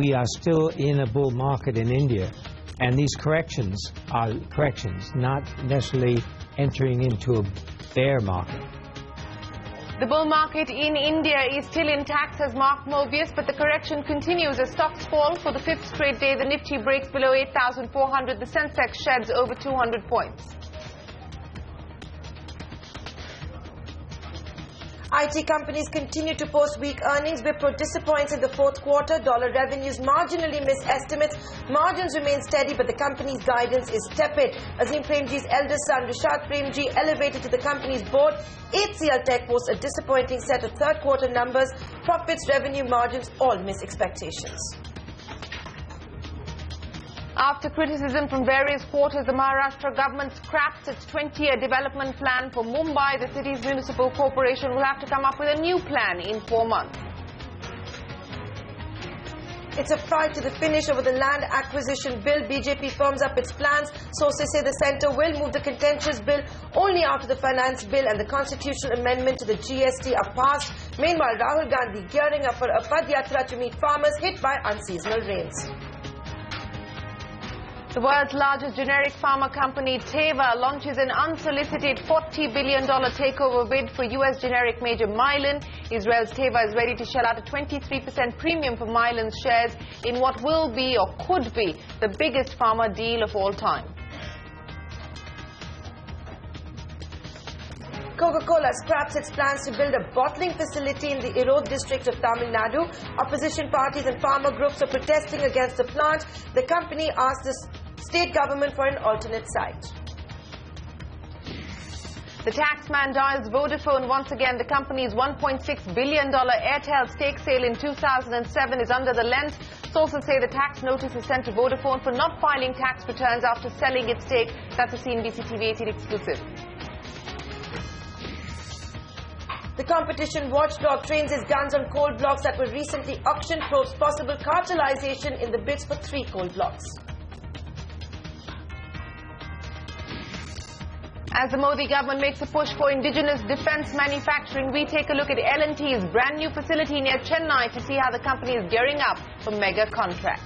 we are still in a bull market in India, and these corrections are corrections, not necessarily entering into a bear market. The bull market in India is still intact, says Mark Mobius, but the correction continues as stocks fall for the 5th straight day. The Nifty breaks below 8,400. The Sensex sheds over 200 points. IT companies continue to post weak earnings. Wipro disappoints in the fourth quarter. Dollar revenues marginally miss estimates. Margins remain steady, but the company's guidance is tepid. Azim Premji's eldest son, Rishad Premji, elevated to the company's board. HCL Tech posts a disappointing set of third quarter numbers. Profits, revenue, margins all miss expectations. After criticism from various quarters, the Maharashtra government scraps its 20-year development plan for Mumbai. The city's municipal corporation will have to come up with a new plan in 4 months. It's a fight to the finish over the land acquisition bill. BJP firms up its plans. Sources say the centre will move the contentious bill only after the finance bill and the constitutional amendment to the GST are passed. Meanwhile, Rahul Gandhi gearing up for a Padyatra to meet farmers hit by unseasonal rains. The world's largest generic pharma company, Teva, launches an unsolicited $40 billion takeover bid for U.S. generic major Mylan. Israel's Teva is ready to shell out a 23% premium for Mylan's shares in what will be or could be the biggest pharma deal of all time. Coca-Cola scraps its plans to build a bottling facility in the Erode district of Tamil Nadu. Opposition parties and farmer groups are protesting against the plant. The company asked the state government for an alternate site. The taxman dials Vodafone once again. The company's $1.6 billion Airtel stake sale in 2007 is under the lens. Sources say the tax notice is sent to Vodafone for not filing tax returns after selling its stake. That's a CNBC TV 18 exclusive. The competition watchdog trains its guns on coal blocks that were recently auctioned, probes possible cartelization in the bids for 3 coal blocks. As the Modi government makes a push for indigenous defense manufacturing, we take a look at L&T's brand new facility near Chennai to see how the company is gearing up for mega contracts.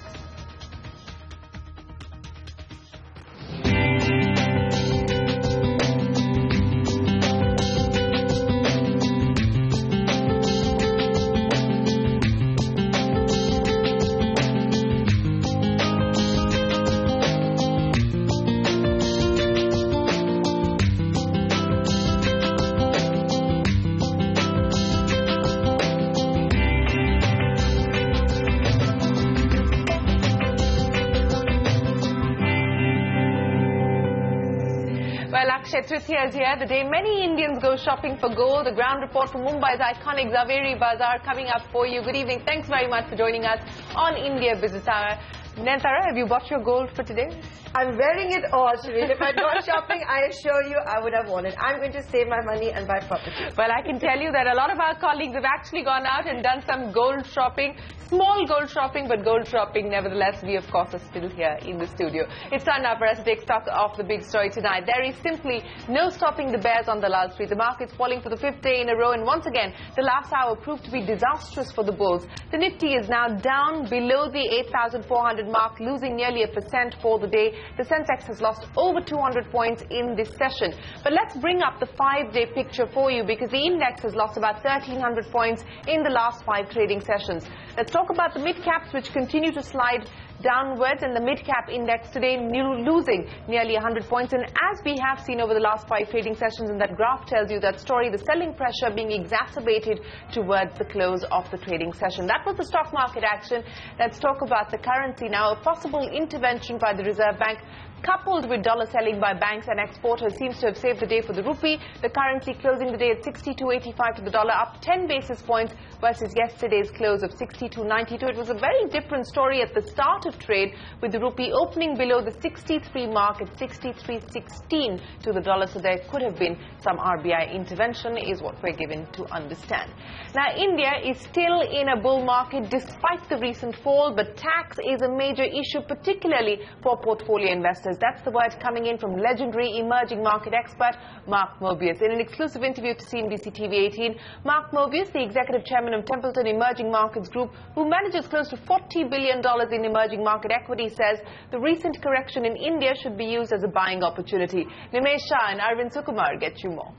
Trithya is here. The day many Indians go shopping for gold. The ground report from Mumbai's iconic Zaveri Bazaar coming up for you. Good evening. Thanks very much for joining us on India Business Hour. Nentara, have you bought your gold for today? I'm wearing it all, Shireen. If I'd gone shopping, I assure you I would have worn it. I'm going to save my money and buy property. Well, I can tell you that a lot of our colleagues have actually gone out and done some gold shopping. Small gold shopping, but gold shopping nevertheless. We, of course, are still here in the studio. It's time now for us to take stock of the big story tonight. There is simply no stopping the bears on the Lal Street. The market's falling for the 5th day in a row, and once again, the last hour proved to be disastrous for the bulls. The Nifty is now down below the 8,400 mark, losing nearly 1% for the day. The Sensex has lost over 200 points in this session. But let's bring up the 5-day picture for you, because the index has lost about 1,300 points in the last 5 trading sessions. Let's talk about the mid-caps, which continue to slide downwards, and the mid-cap index today losing nearly 100 points. And as we have seen over the last 5 trading sessions, and that graph tells you that story, the selling pressure being exacerbated towards the close of the trading session. That was the stock market action. Let's talk about the currency now. A possible intervention by the Reserve Bank, coupled with dollar selling by banks and exporters, seems to have saved the day for the rupee. The currency closing the day at 62.85 to the dollar, up 10 basis points versus yesterday's close of 62.92. It was a very different story at the start lot of trade, with the rupee opening below the 63 mark at 63.16 to the dollar. So there could have been some RBI intervention, is what we're given to understand. Now, India is still in a bull market despite the recent fall, but tax is a major issue, particularly for portfolio investors. That's the word coming in from legendary emerging market expert Mark Mobius. In an exclusive interview to CNBC TV 18, Mark Mobius, the executive chairman of Templeton Emerging Markets Group, who manages close to $40 billion in emerging market equity, says the recent correction in India should be used as a buying opportunity. Nimesh Shah and Arvind Sukumar get you more.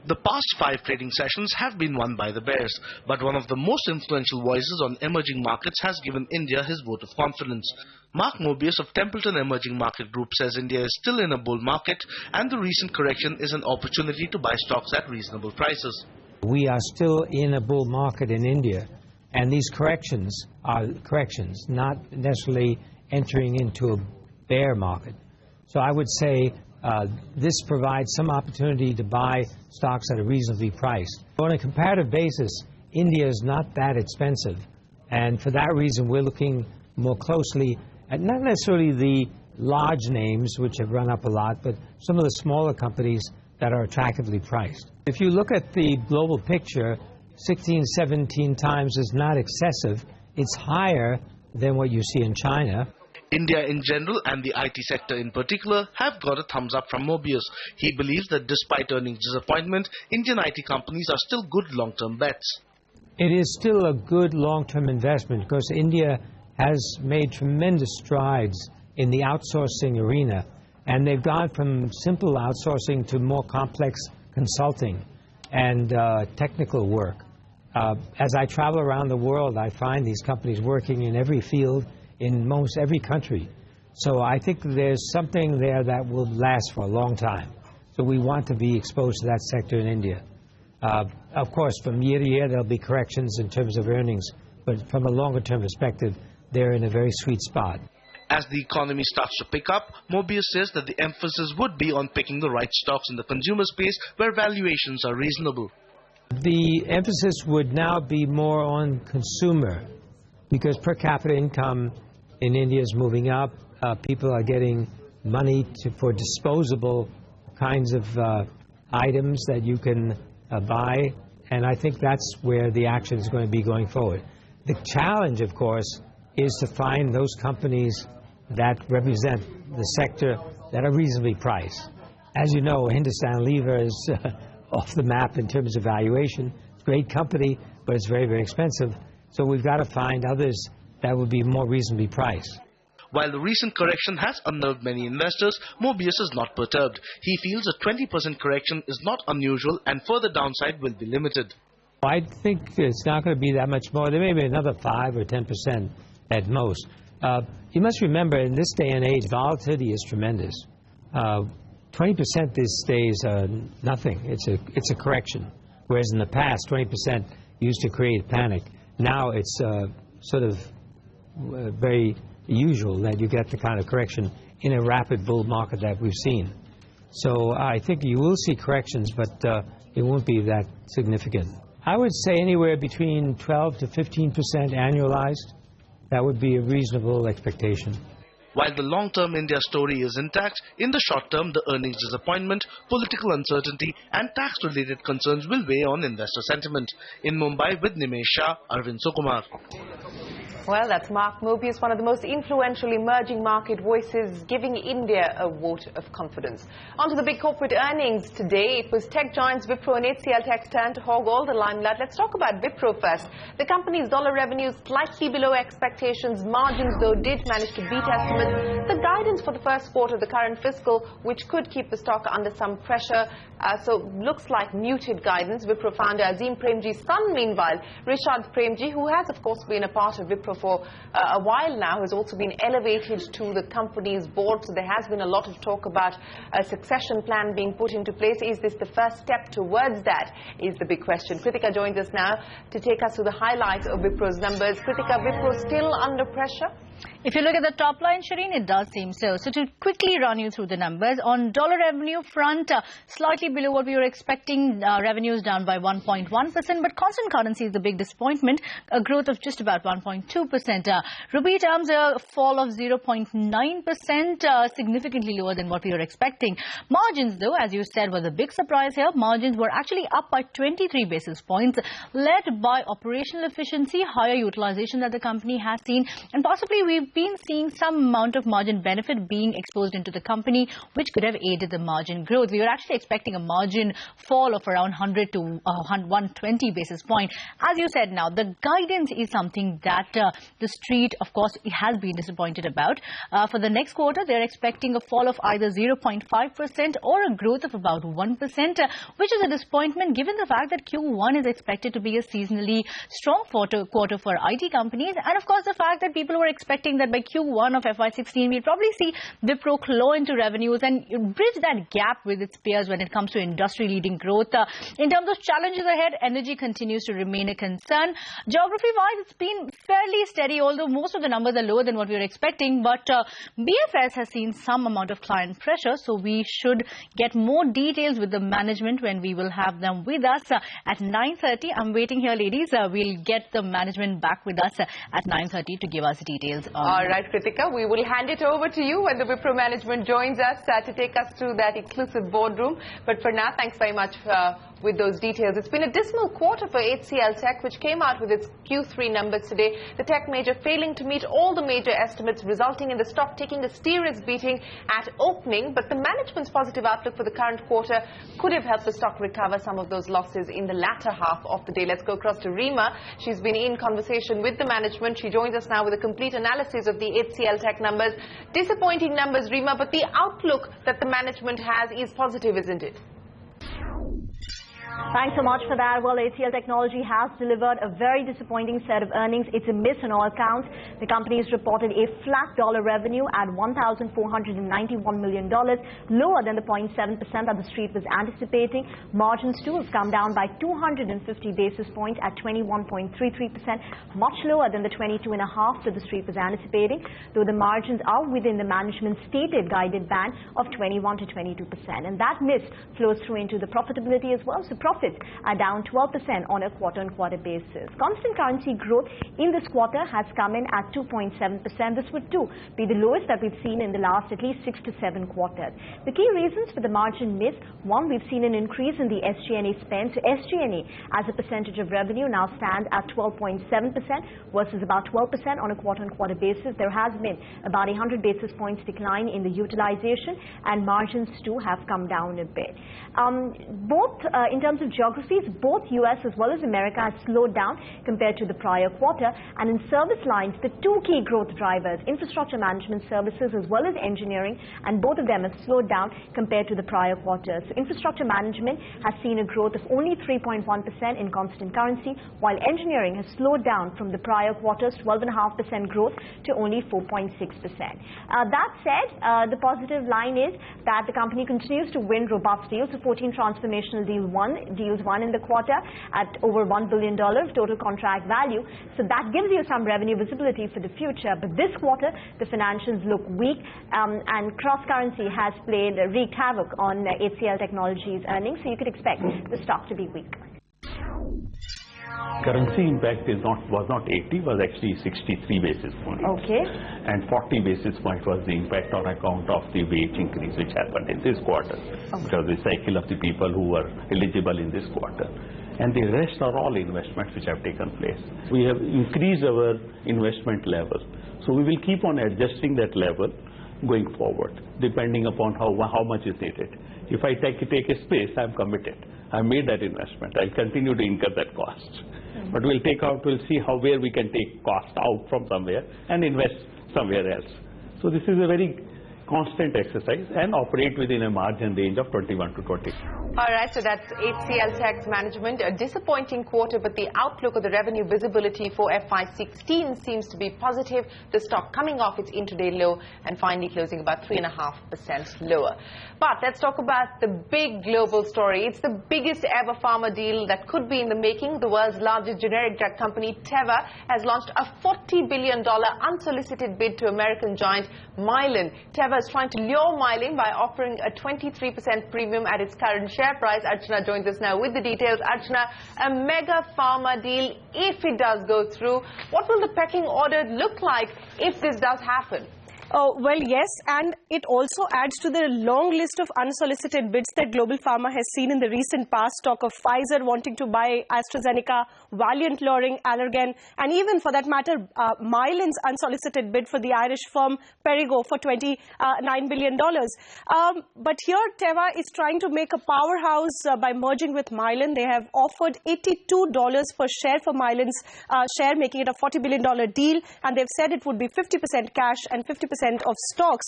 The past 5 trading sessions have been won by the bears, but one of the most influential voices on emerging markets has given India his vote of confidence. Mark Mobius of Templeton Emerging Market Group says India is still in a bull market and the recent correction is an opportunity to buy stocks at reasonable prices. We are still in a bull market in India, and these corrections are corrections, not necessarily entering into a bear market. So I would say this provides some opportunity to buy stocks at a reasonably priced. On a comparative basis, India is not that expensive, and for that reason we're looking more closely at not necessarily the large names, which have run up a lot, but some of the smaller companies that are attractively priced. If you look at the global picture, 16, 17 times is not excessive. It's higher than what you see in China. India in general and the IT sector in particular have got a thumbs up from Mobius. He believes that despite earnings disappointment, Indian IT companies are still good long-term bets. It is still a good long-term investment because India has made tremendous strides in the outsourcing arena, and they've gone from simple outsourcing to more complex consulting and technical work. As I travel around the world, I find these companies working in every field in most every country. So I think there's something there that will last for a long time. So we want to be exposed to that sector in India. Of course, from year to year, there'll be corrections in terms of earnings, but from a longer-term perspective, they're in a very sweet spot. As the economy starts to pick up, Mobius says that the emphasis would be on picking the right stocks in the consumer space where valuations are reasonable. The emphasis would now be more on consumer, because per capita income in India is moving up. People are getting money for disposable kinds of items that you can buy, and I think that's where the action is going to be going forward. The challenge, of course, is to find those companies that represent the sector that are reasonably priced. As you know, Hindustan Lever is off the map in terms of valuation. Great company, but it's very, very expensive. So we've got to find others that would be more reasonably priced. While the recent correction has unnerved many investors, Mobius is not perturbed. He feels a 20% correction is not unusual and further downside will be limited. I think it's not going to be that much more. There may be another 5 or 10% at most. You must remember, in this day and age, volatility is tremendous. 20% these days are nothing. It's a correction. Whereas in the past, 20% used to create panic. Now it's sort of very usual that you get the kind of correction in a rapid bull market that we've seen. So I think you will see corrections, but it won't be that significant. I would say anywhere between 12 to 15% annualized. That would be a reasonable expectation. While the long-term India story is intact, in the short term, the earnings disappointment, political uncertainty and tax-related concerns will weigh on investor sentiment. In Mumbai with Nimesh Shah, Arvind Sukumar. Well, that's Mark Mobius, one of the most influential emerging market voices, giving India a vote of confidence. On to the big corporate earnings today. It was tech giants Wipro and HCL Tech's turn to hog all the limelight. Let's talk about Wipro first. The company's dollar revenues slightly below expectations. Margins, though, did manage to beat estimates. The guidance for the first quarter of the current fiscal, which could keep the stock under some pressure. So looks like muted guidance. Wipro founder Azim Premji's son, meanwhile, Rishad Premji, who has, of course, been a part of Wipro for a while now, has also been elevated to the company's board. So there has been a lot of talk about a succession plan being put into place. Is this the first step towards that, is the big question. Kritika joins us now to take us through the highlights of Wipro's numbers. Kritika, Wipro still under pressure? If you look at the top line, Shireen, it does seem so. So to quickly run you through the numbers, on dollar revenue front, slightly below what we were expecting, revenues down by 1.1%, but constant currency is the big disappointment, a growth of just about 1.2%. Rupee terms, a fall of 0.9%, significantly lower than what we were expecting. Margins, though, as you said, was a big surprise here. Margins were actually up by 23 basis points, led by operational efficiency, higher utilization that the company has seen, and possibly we've been seeing some amount of margin benefit being exposed into the company, which could have aided the margin growth. We were actually expecting a margin fall of around 100 to 120 basis points. As you said now, the guidance is something that the street, of course, has been disappointed about. For the next quarter, they're expecting a fall of either 0.5% or a growth of about 1%, which is a disappointment given the fact that Q1 is expected to be a seasonally strong quarter for IT companies, and of course the fact that people were expecting that by Q1 of FY16 we'll probably see Wipro claw into revenues and bridge that gap with its peers when it comes to industry-leading growth. In terms of challenges ahead, energy continues to remain a concern. Geography-wise, it's been fairly steady, although most of the numbers are lower than what we were expecting, but BFS has seen some amount of client pressure, so we should get more details with the management when we will have them with us at 9:30. I'm waiting here, ladies. We'll get the management back with us at 9:30 to give us details. All right, Kritika, we will hand it over to you when the Wipro management joins us to take us through that exclusive boardroom. But for now, thanks very much with those details. It's been a dismal quarter for HCL Tech, which came out with its Q3 numbers today. The tech major failing to meet all the major estimates, resulting in the stock taking a serious beating at opening. But the management's positive outlook for the current quarter could have helped the stock recover some of those losses in the latter half of the day. Let's go across to Reema. She's been in conversation with the management. She joins us now with a complete analysis of the HCL Tech numbers. Disappointing numbers, Reema, but the outlook that the management has is positive, isn't it? Thanks so much for that. Well, HCL Technology has delivered a very disappointing set of earnings. It's a miss on all counts. The company has reported a flat dollar revenue at $1,491 million, lower than the 0.7% that the street was anticipating. Margins too have come down by 250 basis points at 21.33%, much lower than the 22.5% that the street was anticipating, though the margins are within the management's stated guided band of 21 to 22%. And that miss flows through into the profitability as well. So profits are down 12% on a quarter-on-quarter basis. Constant currency growth in this quarter has come in at 2.7%. This would too be the lowest that we've seen in the last at least 6 to 7 quarters. The key reasons for the margin miss: one, we've seen an increase in the SG&A spend. So SG&A as a percentage of revenue now stands at 12.7% versus about 12% on a quarter-on-quarter basis. There has been about 100 basis points decline in the utilization, and margins too have come down a bit. In terms of geographies, both US as well as America has slowed down compared to the prior quarter. And in service lines, the two key growth drivers, infrastructure management services as well as engineering, and both of them have slowed down compared to the prior quarter. So infrastructure management has seen a growth of only 3.1% in constant currency, while engineering has slowed down from the prior quarter's 12.5% growth to only 4.6%. That said, the positive line is that the company continues to win robust deals. So 14 transformational deals won in the quarter at over $1 billion of total contract value. So that gives you some revenue visibility for the future. But this quarter, the financials look weak, and cross-currency has wreaked havoc on HCL Technology's earnings. So you could expect the stock to be weak. Currency impact was not 80, was actually 63 basis points. Okay. And 40 basis points was the impact on account of the wage increase which happened in this quarter. Okay. Because the cycle of the people who were eligible in this quarter. And the rest are all investments which have taken place. We have increased our investment level. So we will keep on adjusting that level going forward, depending upon how much is needed. If I take a space, I'm committed. I made that investment. I'll continue to incur that cost. But we'll see where we can take cost out from somewhere and invest somewhere else. So this is a very constant exercise and operate within a margin range of 21 to 20. All right, so that's HCL Tech's management. A disappointing quarter, but the outlook of the revenue visibility for FY16 seems to be positive. The stock coming off its intraday low and finally closing about 3.5% lower. But let's talk about the big global story. It's the biggest ever pharma deal that could be in the making. The world's largest generic drug company, Teva, has launched a $40 billion unsolicited bid to American giant Mylan. Teva is trying to lure Mylan by offering a 23% premium at its current share price. Archana joins us now with the details. Archana, a mega pharma deal, if it does go through, what will the pecking order look like if this does happen? Well, yes, and it also adds to the long list of unsolicited bids that Global Pharma has seen in the recent past. Talk of Pfizer wanting to buy AstraZeneca, Valiant luring Allergan, and even for that matter, Mylan's unsolicited bid for the Irish firm Perrigo for $29 billion. But here, Teva is trying to make a powerhouse by merging with Mylan. They have offered $82 per share for Mylan's share, making it a $40 billion deal, and they've said it would be 50% cash and 50% of stocks.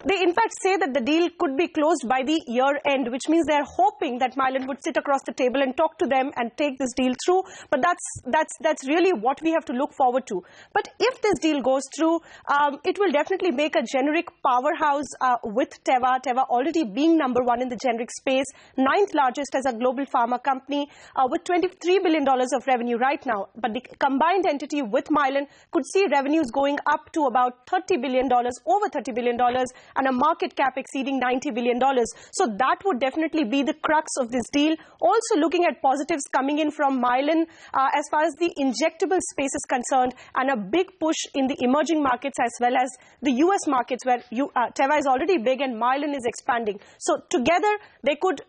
They in fact say that the deal could be closed by the year end, which means they're hoping that Mylan would sit across the table and talk to them and take this deal through. But that's really what we have to look forward to. But if this deal goes through, it will definitely make a generic powerhouse with Teva. Teva already being number one in the generic space, 9th largest as a global pharma company with $23 billion of revenue right now. But the combined entity with Mylan could see revenues going up to about $30 billion, over $30 billion, and a market cap exceeding $90 billion. So that would definitely be the crux of this deal. Also looking at positives coming in from Mylan as far as the injectable space is concerned, and a big push in the emerging markets as well as the US markets where Teva is already big and Mylan is expanding. So together they could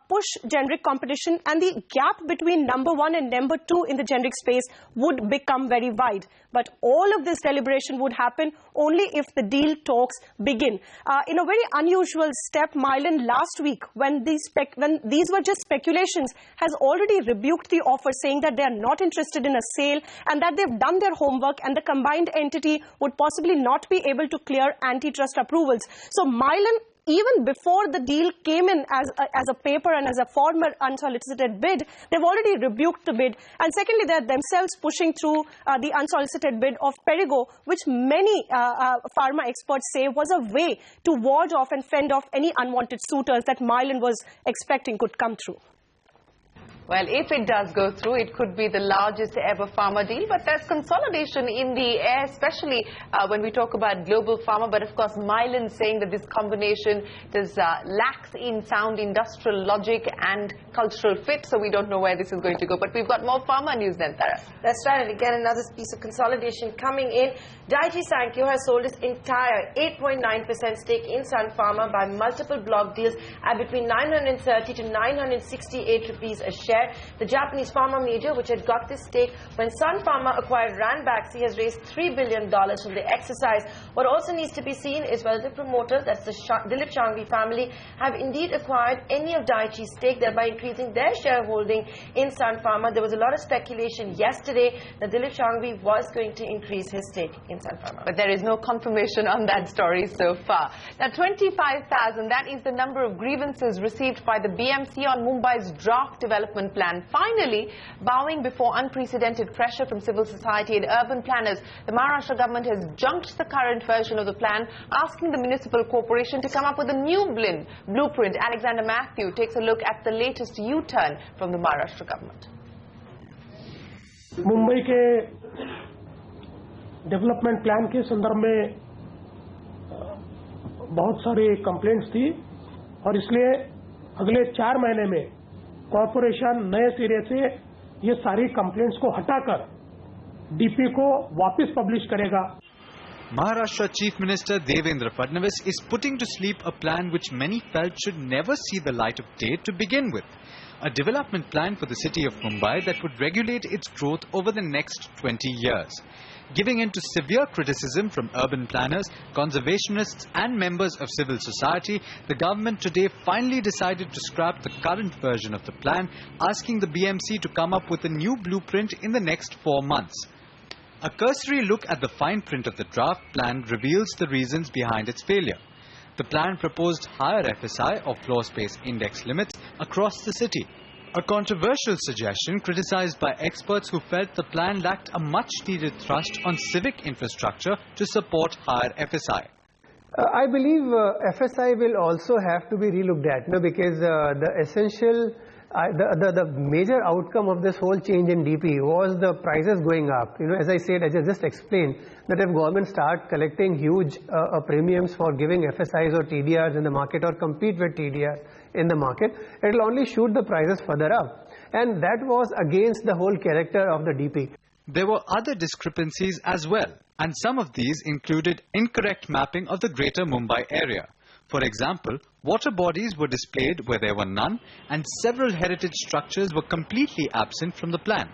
push generic competition, and the gap between number one and number two in the generic space would become very wide. But all of this deliberation would happen only if the deal talks begin. In a very unusual step, Mylan last week, when these were just speculations, has already rebuked the offer, saying that they are not interested in a sale and that they've done their homework and the combined entity would possibly not be able to clear antitrust approvals. So Mylan, even before the deal came in as a paper and as a former unsolicited bid, they've already rebuked the bid. And secondly, they're themselves pushing through the unsolicited bid of Perrigo, which many pharma experts say was a way to ward off and fend off any unwanted suitors that Mylan was expecting could come through. Well, if it does go through, it could be the largest ever pharma deal, but there's consolidation in the air, especially when we talk about global pharma. But of course, Mylan saying that this combination lacks in sound industrial logic and cultural fit, so we don't know where this is going to go. But we've got more pharma news then, Tara. That's right, and again, another piece of consolidation coming in. Daiichi Sankyo has sold its entire 8.9% stake in Sun Pharma by multiple block deals at between 930 to 968 rupees a share. The Japanese pharma major, which had got this stake when Sun Pharma acquired Ranbaxy, has raised $3 billion from the exercise. What also needs to be seen is whether the promoter, that's the Dilip Shanghvi family, have indeed acquired any of Daiichi's stake, thereby increasing their shareholding in Sun Pharma. There was a lot of speculation yesterday that Dilip Shanghvi was going to increase his stake in Sun Pharma. But there is no confirmation on that story so far. Now, 25,000, that is the number of grievances received by the BMC on Mumbai's draft development plan. Finally, bowing before unprecedented pressure from civil society and urban planners, the Maharashtra government has junked the current version of the plan, asking the municipal corporation to come up with a new blueprint. Alexander Matthew takes a look at the latest U-turn from the Maharashtra government. Mumbai के development plan के संदर्भ में बहुत सारी complaints थी और इसलिए अगले 4 महीने में कॉर्पोरेशन नए सिरे से ये सारी कंप्लेंट्स को हटाकर डीपी को वापस पब्लिश करेगा. Maharashtra Chief Minister Devendra Fadnavis is putting to sleep a plan which many felt should never see the light of day to begin with. A development plan for the city of Mumbai that would regulate its growth over the next 20 years. Giving in to severe criticism from urban planners, conservationists and members of civil society, the government today finally decided to scrap the current version of the plan, asking the BMC to come up with a new blueprint in the next 4 months. A cursory look at the fine print of the draft plan reveals the reasons behind its failure. The plan proposed higher FSI or floor space index limits across the city. A controversial suggestion criticized by experts who felt the plan lacked a much-needed thrust on civic infrastructure to support higher FSI. I believe FSI will also have to be relooked at, because the essential, the major outcome of this whole change in DP was the prices going up. As I said, as I just explained, that if government start collecting huge premiums for giving FSIs or TDRs in the market or compete with TDR in the market, it will only shoot the prices further up. And that was against the whole character of the DP. There were other discrepancies as well, and some of these included incorrect mapping of the greater Mumbai area. For example, water bodies were displayed where there were none, and several heritage structures were completely absent from the plan.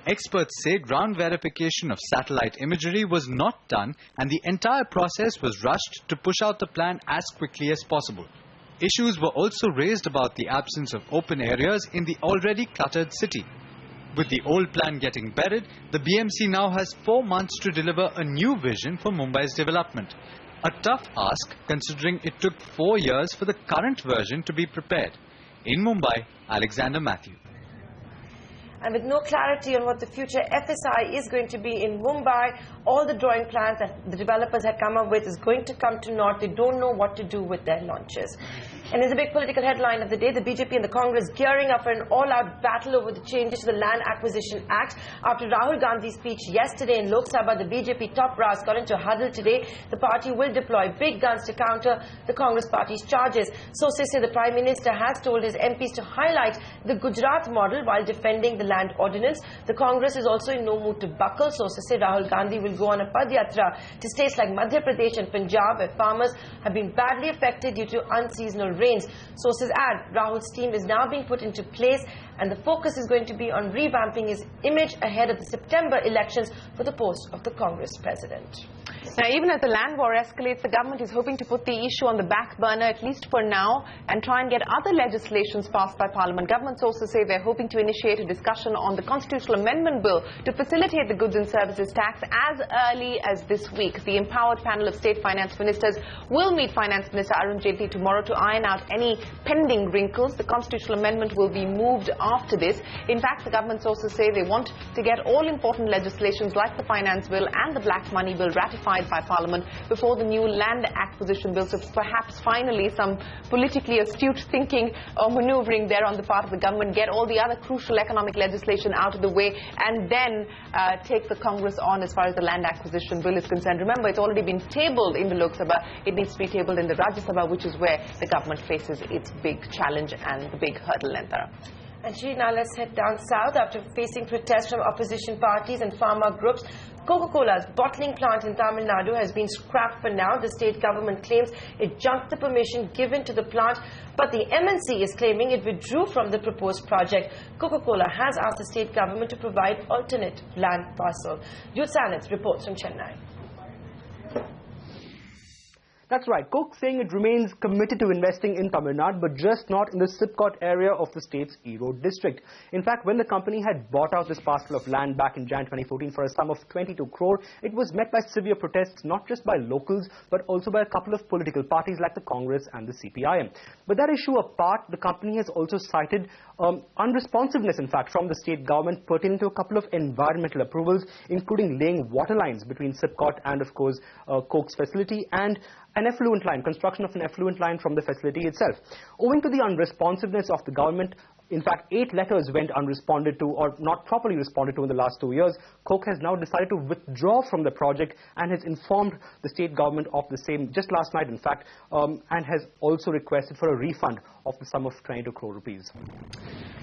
Experts say ground verification of satellite imagery was not done, and the entire process was rushed to push out the plan as quickly as possible. Issues were also raised about the absence of open areas in the already cluttered city. With the old plan getting buried, the BMC now has 4 months to deliver a new vision for Mumbai's development. A tough ask, considering it took 4 years for the current version to be prepared. In Mumbai, Alexander Matthew. And with no clarity on what the future FSI is going to be in Mumbai, all the drawing plans that the developers had come up with is going to come to naught. They don't know what to do with their launches. And in the big political headline of the day, the BJP and the Congress gearing up for an all-out battle over the changes to the Land Acquisition Act. After Rahul Gandhi's speech yesterday in Lok Sabha, the BJP top brass got into a huddle today. The party will deploy big guns to counter the Congress party's charges. Sources say the Prime Minister has told his MPs to highlight the Gujarat model while defending the land ordinance. The Congress is also in no mood to buckle. Sources say Rahul Gandhi will go on a Padyatra to states like Madhya Pradesh and Punjab, where farmers have been badly affected due to unseasonal rains. Sources add Rahul's team is now being put into place, and the focus is going to be on revamping his image ahead of the September elections for the post of the Congress president. Now, even as the land war escalates, the government is hoping to put the issue on the back burner, at least for now, and try and get other legislations passed by Parliament. Government sources say they're hoping to initiate a discussion on the constitutional amendment bill to facilitate the goods and services tax as early as this week. The empowered panel of state finance ministers will meet Finance Minister Arun Jaitley tomorrow to iron out any pending wrinkles. The constitutional amendment will be moved after this. In fact, the government sources say they want to get all important legislations like the finance bill and the black money bill ratified by Parliament before the new land acquisition bill. So perhaps finally some politically astute thinking or manoeuvring there on the part of the government, get all the other crucial economic legislation out of the way, and then take the Congress on as far as the land acquisition bill is concerned. Remember, it's already been tabled in the Lok Sabha. It needs to be tabled in the Rajya Sabha, which is where the government faces its big challenge and the big hurdle. And now let's head down south. After facing protests from opposition parties and farmer groups, Coca-Cola's bottling plant in Tamil Nadu has been scrapped for now. The state government claims it junked the permission given to the plant, but the MNC is claiming it withdrew from the proposed project. Coca-Cola has asked the state government to provide alternate land parcel. Jude Sanitz reports from Chennai. That's right. Coke saying it remains committed to investing in Tamil Nadu, but just not in the Sipcot area of the state's Erode district. In fact, when the company had bought out this parcel of land back in Jan 2014 for a sum of 22 crore, it was met by severe protests, not just by locals, but also by a couple of political parties like the Congress and the CPIM. But that issue apart, the company has also cited unresponsiveness, in fact, from the state government pertaining to a couple of environmental approvals, including laying water lines between Sipcot and, of course, Coke's facility, and an effluent line, construction of an effluent line from the facility itself. Owing to the unresponsiveness of the government, in fact, 8 letters went unresponded to or not properly responded to in the last 2 years. Coke has now decided to withdraw from the project and has informed the state government of the same just last night, in fact, and has also requested for a refund of the sum of 22 crore rupees.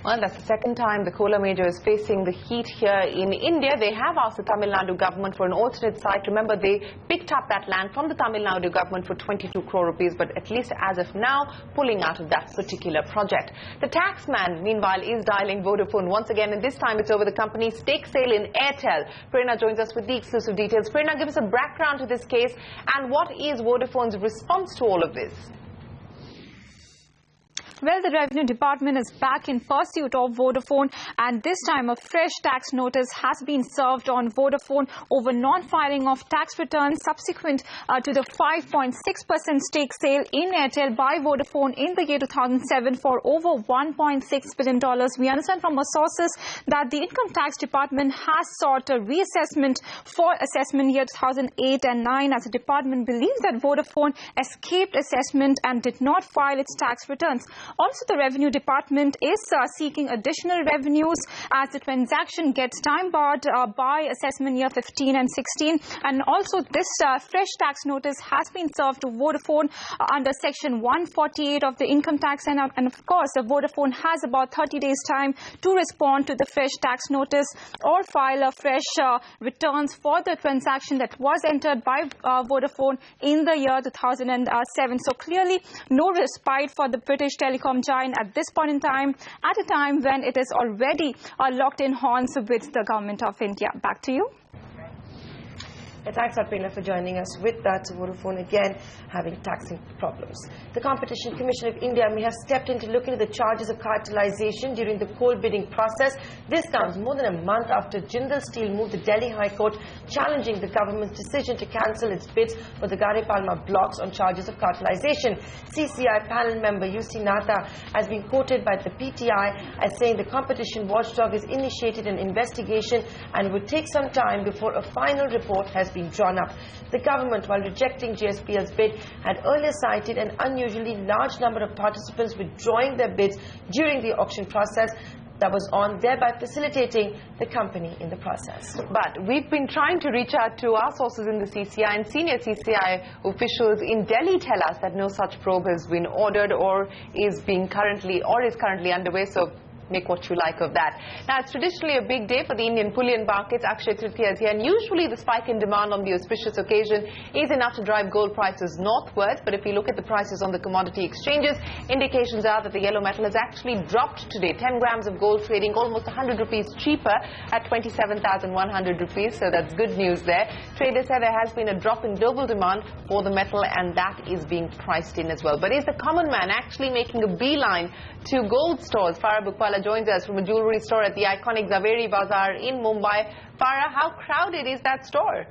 Well, that's the second time the cola major is facing the heat here in India. They have asked the Tamil Nadu government for an alternate site. Remember, they picked up that land from the Tamil Nadu government for 22 crore rupees, but at least as of now, pulling out of that particular project. The tax man, meanwhile, is dialing Vodafone once again, and this time it's over the company's stake sale in Airtel. Prerna joins us with the exclusive details. Prerna, give us a background to this case, and what is Vodafone's response to all of this? Well, the Revenue Department is back in pursuit of Vodafone, and this time a fresh tax notice has been served on Vodafone over non-filing of tax returns subsequent to the 5.6% stake sale in Airtel by Vodafone in the year 2007 for over $1.6 billion. We understand from our sources that the Income Tax Department has sought a reassessment for assessment year 2008 and 9 as the department believes that Vodafone escaped assessment and did not file its tax returns. Also, the Revenue Department is seeking additional revenues as the transaction gets time-barred by assessment year 15 and 16. And also, this fresh tax notice has been served to Vodafone under Section 148 of the Income Tax. And of course, Vodafone has about 30 days' time to respond to the fresh tax notice or file a fresh returns for the transaction that was entered by Vodafone in the year 2007. So clearly, no respite for the British telecom giant at this point in time, at a time when it is already locked in horns with the government of India. Back to you. Thanks, Arpina, for joining us. With that, Vodafone again having taxing problems. The Competition Commission of India may have stepped in to look into the charges of cartelization during the coal bidding process. This comes more than a month after Jindal Steel moved the Delhi High Court challenging the government's decision to cancel its bids for the Gare Palma blocks on charges of cartelization. CCI panel member UC Nata has been quoted by the PTI as saying the competition watchdog has initiated an investigation and would take some time before a final report has been drawn up. The government, while rejecting JSPL's bid, had earlier cited an unusually large number of participants withdrawing their bids during the auction process that was on, thereby facilitating the company in the process. But we've been trying to reach out to our sources in the CCI, and senior CCI officials in Delhi tell us that no such probe has been ordered or is currently underway. So make what you like of that. Now, it's traditionally a big day for the Indian bullion markets. Akshay Tritiya is here, and usually the spike in demand on the auspicious occasion is enough to drive gold prices northwards. But if you look at the prices on the commodity exchanges, indications are that the yellow metal has actually dropped today. 10 grams of gold trading almost 100 rupees cheaper at 27,100 rupees. So that's good news there. Traders say there has been a drop in global demand for the metal, and that is being priced in as well. But is the common man actually making a beeline to gold stores? Farah Bukwala joins us from a jewellery store at the iconic Zaveri Bazaar in Mumbai. Farah, how crowded is that store?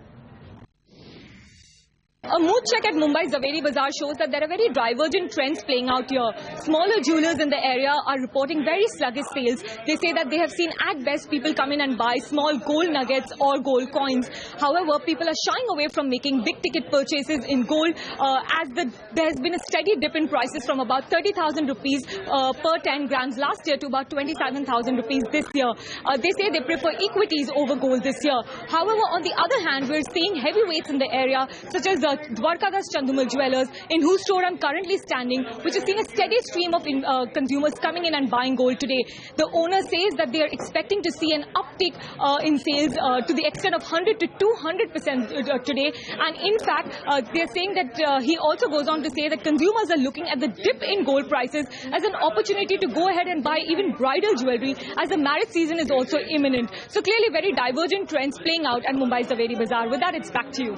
A mood check at Mumbai's Zaveri Bazaar shows that there are very divergent trends playing out here. Smaller jewelers in the area are reporting very sluggish sales. They say that they have seen at best people come in and buy small gold nuggets or gold coins. However, people are shying away from making big ticket purchases in gold as there has been a steady dip in prices from about 30,000 rupees per 10 grams last year to about 27,000 rupees this year. They say they prefer equities over gold this year. However, on the other hand, we're seeing heavyweights in the area such as Dwarkadas Chandumal Jewellers, in whose store I'm currently standing, which is seeing a steady stream of consumers coming in and buying gold today. The owner says that they are expecting to see an uptick in sales to the extent of 100 to 200% today. And in fact, they're saying that he also goes on to say that consumers are looking at the dip in gold prices as an opportunity to go ahead and buy even bridal jewelry, as the marriage season is also imminent. So clearly very divergent trends playing out at Mumbai's Zaveri Bazaar. With that, it's back to you.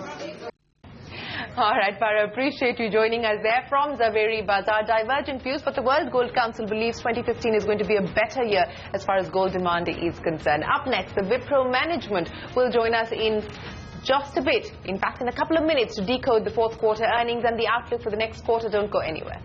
All right, Farah, appreciate you joining us there from Zaveri Bazaar. Divergent views, but the World Gold Council believes 2015 is going to be a better year as far as gold demand is concerned. Up next, the Wipro management will join us in just a bit, in fact in a couple of minutes, to decode the fourth quarter earnings and the outlook for the next quarter. Don't go anywhere.